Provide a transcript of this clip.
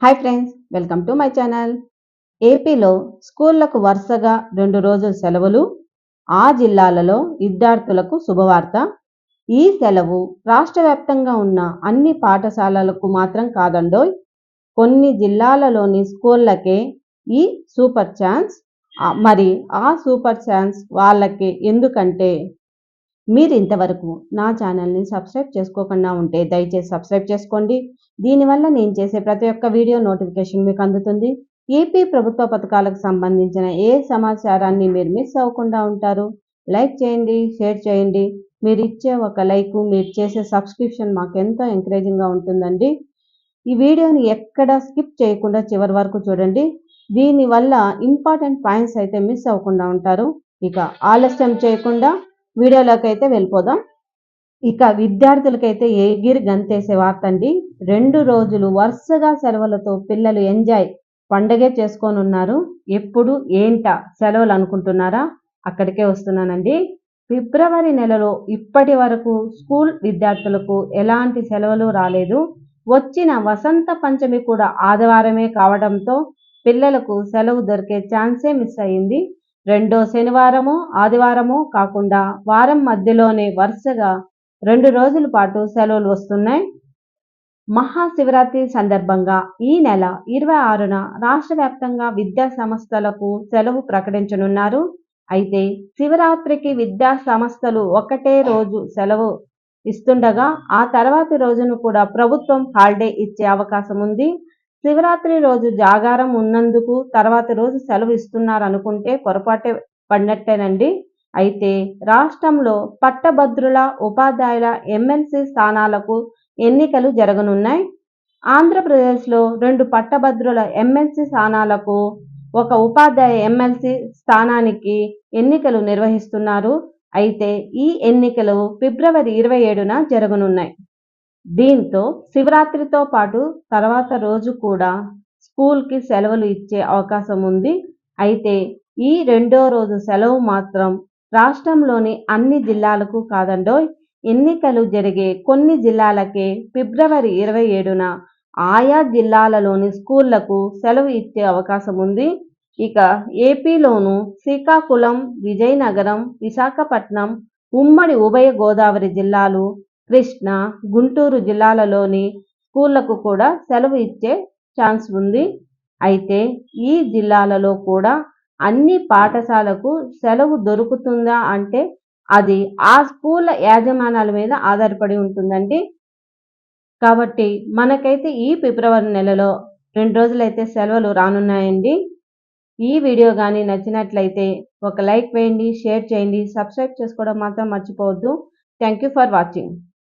Hi friends, welcome to my channel. ఏపీలో స్కూళ్లకు వరుసగా 2 రోజుల సెలవులు. ఆ జిల్లాలలో విద్యార్థులకు శుభవార్త. ఈ సెలవు రాష్ట్ర వ్యాప్తంగా ఉన్న అన్ని పాఠశాలలకు మాత్రం కాదండోయ్. కొన్ని జిల్లాలలోని స్కూళ్ళకే ఈ సూపర్ ఛాన్స్. మరి ఆ సూపర్ ఛాన్స్ వాళ్ళకి ఎందుకంటే మీరు ఇంతవరకు నా ఛానల్ని సబ్స్క్రైబ్ చేసుకోకుండా ఉంటే దయచేసి సబ్స్క్రైబ్ చేసుకోండి. దీనివల్ల నేను చేసే ప్రతి ఒక్క వీడియో నోటిఫికేషన్ మీకు అందుతుంది. ఏపీ ప్రభుత్వ పథకాలకు సంబంధించిన ఏ సమాచారాన్ని మీరు మిస్ అవ్వకుండా ఉంటారు. లైక్ చేయండి, షేర్ చేయండి. మీరు ఇచ్చే ఒక లైక్, మీరు చేసే సబ్స్క్రిప్షన్ మాకు ఎంతో ఎంకరేజింగ్గా ఉంటుందండి. ఈ వీడియోని ఎక్కడ స్కిప్ చేయకుండా చివరి వరకు చూడండి. దీనివల్ల ఇంపార్టెంట్ పాయింట్స్ అయితే మిస్ అవ్వకుండా ఉంటారు. ఇక ఆలస్యం చేయకుండా వీడియోలోకి అయితే వెళ్ళిపోదాం. ఇక విద్యార్థులకైతే ఎగిరి గంతేసే వార్త అండి. 2 రోజులు వరుసగా సెలవులతో పిల్లలు ఎంజాయ్ పండగే చేసుకొని ఉన్నారు. ఎప్పుడు ఏంటా సెలవులు అనుకుంటున్నారా? అక్కడికే వస్తున్నానండి. ఫిబ్రవరి నెలలో ఇప్పటి వరకు స్కూల్ విద్యార్థులకు ఎలాంటి సెలవులు రాలేదు. వచ్చిన వసంత పంచమి కూడా ఆదివారమే కావడంతో పిల్లలకు సెలవు దొరికే ఛాన్సే మిస్ అయింది. రెండో శనివారము ఆదివారము కాకుండా వారం మధ్యలోనే వరుసగా 2 రోజుల పాటు సెలవులు వస్తున్నాయి. మహాశివరాత్రి సందర్భంగా ఈ నెల 26న రాష్ట్ర వ్యాప్తంగా విద్యా సంస్థలకు సెలవు ప్రకటించనున్నారు. అయితే శివరాత్రికి విద్యా సంస్థలు ఒకటే రోజు సెలవు ఇస్తుండగా ఆ తర్వాతి రోజును కూడా ప్రభుత్వం హాలిడే ఇచ్చే అవకాశం ఉంది. శివరాత్రి రోజు జాగారం ఉన్నందుకు తర్వాతి రోజు సెలవు ఇస్తున్నారు అనుకుంటే పొరపాటే పడినట్టేనండి. అయితే రాష్ట్రంలో పట్టభద్రుల, ఉపాధ్యాయుల ఎమ్మెల్సీ స్థానాలకు ఎన్నికలు జరగనున్నాయి. ఆంధ్రప్రదేశ్లో 2 పట్టభద్రుల ఎమ్మెల్సీ స్థానాలకు, ఒక ఉపాధ్యాయ ఎమ్మెల్సీ స్థానానికి ఎన్నికలు నిర్వహిస్తున్నారు. అయితే ఈ ఎన్నికలు ఫిబ్రవరి 27న జరగనున్నాయి. దీంతో శివరాత్రితో పాటు తర్వాత రోజు కూడా స్కూల్కి సెలవులు ఇచ్చే అవకాశం ఉంది. అయితే ఈ 2వ రోజు సెలవు మాత్రం రాష్ట్రంలోని అన్ని జిల్లాలకు కాదండోయ్. ఎన్నికలు జరిగే కొన్ని జిల్లాలకే ఫిబ్రవరి 27న ఆయా జిల్లాలలోని స్కూళ్లకు సెలవు ఇచ్చే అవకాశం ఉంది. ఇక ఏపీలోను శ్రీకాకుళం, విజయనగరం, విశాఖపట్నం, ఉమ్మడి ఉభయ గోదావరి జిల్లాలు, కృష్ణా, గుంటూరు జిల్లాలలోని స్కూళ్లకు కూడా సెలవు ఇచ్చే ఛాన్స్ ఉంది. అయితే ఈ జిల్లాలలో కూడా అన్ని పాఠశాలకు సెలవు దొరుకుతుందా అంటే అది ఆ స్కూళ్ళ యాజమాన్యాల మీద ఆధారపడి ఉంటుందండి. కాబట్టి మనకైతే ఈ ఫిబ్రవరి నెలలో 2 రోజులైతే సెలవులు రానున్నాయండి. ఈ వీడియో కానీ నచ్చినట్లయితే ఒక లైక్ వేయండి, షేర్ చేయండి, సబ్స్క్రైబ్ చేసుకోవడం మాత్రం మర్చిపోవద్దు. Thank you for watching.